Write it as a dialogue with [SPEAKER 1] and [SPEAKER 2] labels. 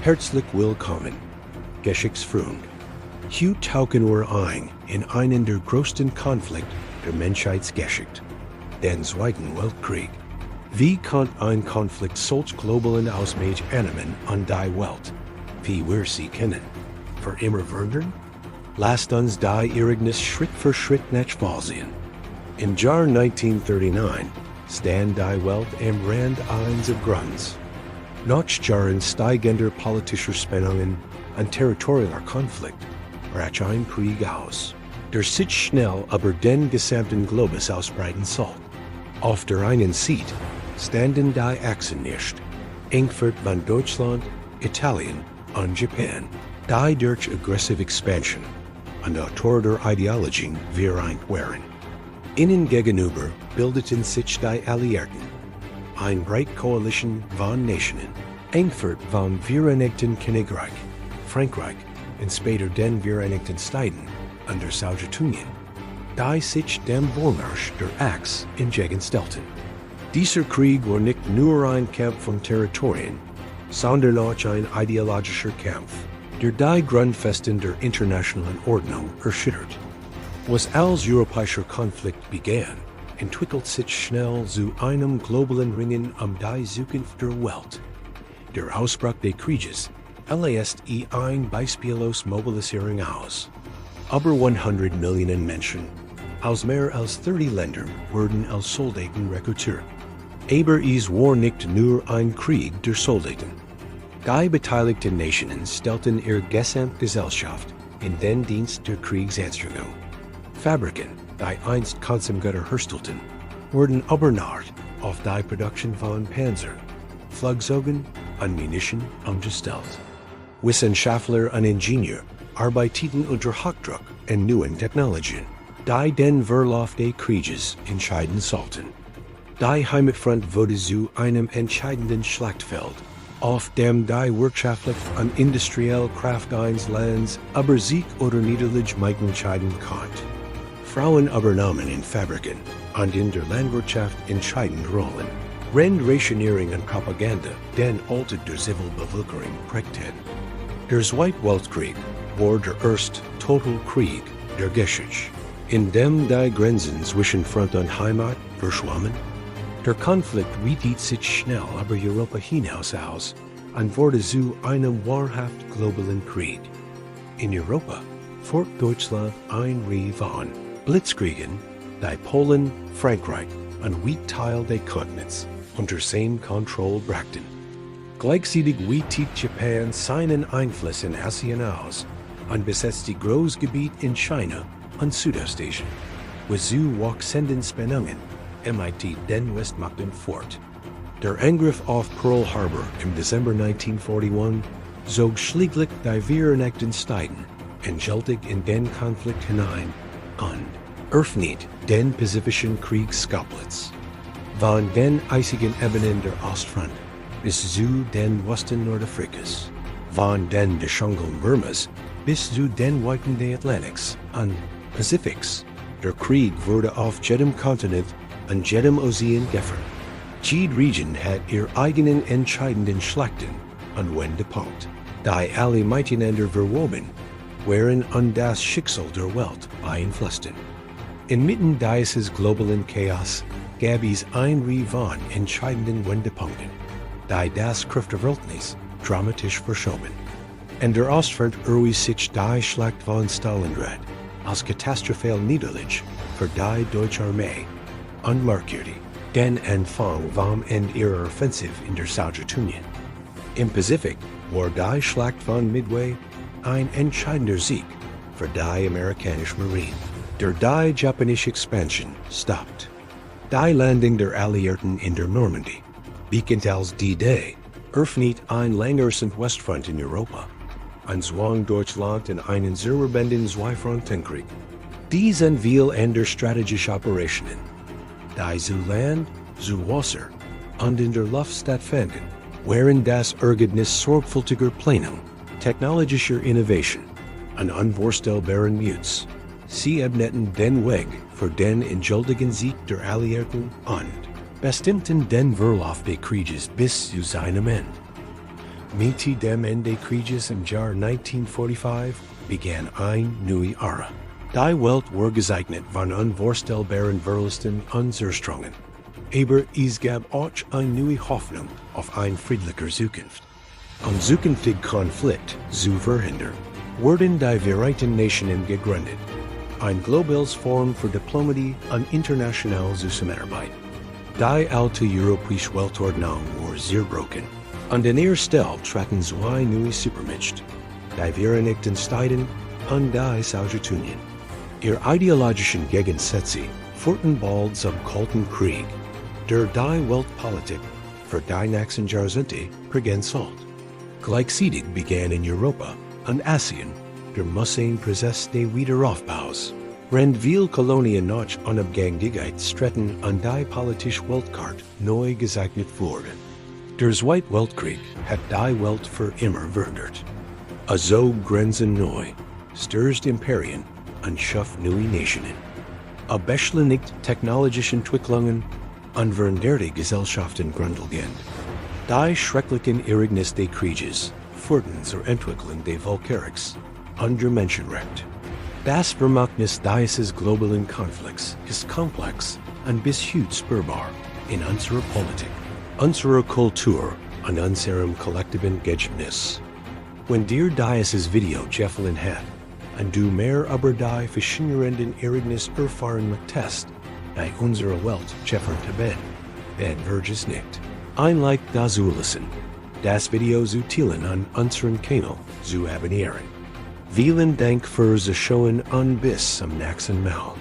[SPEAKER 1] Herzlich willkommen, Geschichtsfreund. Heute tauchen wir ein in einen der größten Konflikte der Menschheitsgeschichte, den Zweiten Weltkrieg. Wie kann ein Konflikt solch globalen Ausmaß annehmen an die Welt, wie wir sie kennen, für immer wandern? Lasst uns die Ereignis Schritt für Schritt nachvollziehen. Im Jahr 1939 stand die Welt am Rand eines Abgrunds. Nach Jahren steigender politischer Spannungen und territorialer Konflikt brach ein Krieg aus, der sich schnell über den gesamten Globus ausbreiten soll. Auf der einen Seite standen die Achsen nicht, Frankfurt von Deutschland, Italien und Japan, die durch aggressive Expansion und Autor der Ideologien vereint waren. Ihnen gegenüber bildeten sich die Alliierten, eine breite Koalition von Nationen, Frankfurt vom Vereinigten Königreich, Frankreich und später den Vereinigten Staaten und der Sowjetunion, die sich dem Vormarsch der Achse entgegenstellten. Dieser Krieg war nicht nur ein Kampf von Territorien, sondern auch ein ideologischer Kampf, der die Grundfesten der internationalen Ordnung erschüttert. Was als europäischer Konflikt begann, entwickelt sich schnell zu einem globalen Ringen die Zukunft der Welt. Der Ausbruch des Krieges lässt eine beispiellos Mobilisierung aus. Über 100 Millionen Menschen aus mehr als 30 Ländern wurden als Soldaten rekrutiert. Aber es war nicht nur ein Krieg der Soldaten. Die beteiligten Nationen stellten ihre Gesamtgesellschaft in den Dienst der Kriegsanstrengung. Fabriken, die einst Konsumgüter herstellten, wurden übernacht auf die Produktion von Panzer, Flugzeugen und Munition umgestellt. Wissenschaftler und Ingenieure arbeiteten unter Hochdruck und neuen Technologien, die den Verlauf des Krieges entscheiden sollten. Die Heimatfront wurde zu einem entscheidenden Schlachtfeld, auf dem die wirtschaftlich und industrielle Kraft eines Landes über Sieg oder Niederlage entscheiden konnte. Frauen übernahmen in Fabriken und in der Landwirtschaft entscheidende Rollen. Rationierung und Propaganda den Alter der Zivilbevölkerung prägten. Der Zweite Weltkrieg war der erste Totalkrieg der Geschichte, in dem die Grenzen zwischen Front und Heimat verschwammen. Der Konflikt weitet sich schnell über Europa hinaus aus und wurde zu einem wahrhaft globalen Krieg. In Europa fort Deutschland ein Reihe von Blitzkriegen, die Polen, Frankreich und weite Teile des Kontinents unter seine Kontrolle brachten. Gleichzeitig weitet Japan seinen Einfluss in Asien aus und besetzt die Großgebiete in China und Südostasien, wozu wachsenden Spannungen MIT den Westmachten fort. Der Angriff auf Pearl Harbor im Dezember 1941 zog schließlich die Vereinigten Staaten endgültig in den Konflikt hinein und öffnet den Pazifischen Kriegsschauplatz. Von den eisigen Ebenen der Ostfront bis zu den Westen Nordafrikas, von den Dschungeln Burmas bis zu den Weiten des Atlantiks und Pazifiks. Der Krieg wurde auf jedem Kontinent und jedem Ozean geführt. Jede Region hat ihre eigenen entscheidenden Schlachten und Wendepunkte, die alle miteinander verwoben waren und das Schicksal der Welt beeinflussten. Inmitten dieses globalen Chaos gab es eine Reihe von entscheidenden Wendepunkten, die das Kräfteverhältnis dramatisch verschoben. In der Ostfront erwies sich die Schlacht von Stalingrad als katastrophale Niederlage für die deutsche Armee und markierte den Anfang vom Ende ihrer Offensive in der Sowjetunion. Im Pazifik war die Schlacht von Midway ein entscheidender Sieg für die amerikanische Marine, der die japanische Expansion stoppt. Die Landung der Alliierten in der Normandie, bekannt als D-Day, öffnet ein längeres Westfront in Europa und zwang Deutschland in einen zermürbenden Zweifrontenkrieg. Dies sind viel andere strategische Operationen, die zu Land, zu Wasser und in der Luft stattfanden, waren das Ergebnis sorgfältiger Planung, technologischer Innovation und unvorstellbaren Muts. Sie ebneten den Weg für den endgültigen Sieg der Alliierten und bestimmten den Verlauf des Krieges bis zu seinem Ende. Mitte dem Ende Krieges im Jahr 1945 begann eine neue Ära. Die Welt war gezeichnet von unvorstellbaren Verlusten und Zerstörungen. Aber es gab auch eine neue Hoffnung auf eine friedliche Zukunft. Um zukünftigen Konflikt zu verhindern, wurden die Vereinten Nationen gegründet. Ein globales Forum für Diplomatie und internationale Zusammenarbeit. Die alte europäische Weltordnung war zerbrochen. An den ihrer Stelle traten zwei neue Supermächte, die Vereinigten Staaten und die Sowjetunion. Ihre ideologischen Gegensätze führten bald zum Kalten Krieg, der die Weltpolitik für die nächsten Jahrzehnte prägen sollte. Gleichzeitig begann in Europa und Asien der Massenprozess des Wiederaufbaus, während viele Kolonien noch Unabhängigkeit stritten und die politische Weltkarte neu gezeichnet wurde. Der Zweite Weltkrieg hat die Welt für immer verändert. Also Grenzen neu, stürzt Imperien und schuf neue Nationen. Beschleunigt technologische Entwicklungen und veränderte Gesellschaften grundlegend. Die schrecklichen Ereignisse des Krieges führten zur Entwicklung des Völkerrechts und der Menschenrechte. Das Vermächtnis dieses globalen Konflikts ist komplex und bis heute spürbar in unserer Politik, unserer Kultur und unserem kollektiven Gedächtnis. Wenn dir dieses Video gefallen hat und du mehr über die faszinierenden Ereignisse erfahren möchtest, die unsere Welt gefährdet werden, dann vergiss nicht, ein Like dazu lassen, das Video zu teilen und unseren Kanal zu abonnieren. Vielen Dank fürs Schauen und bis zum nächsten Mal.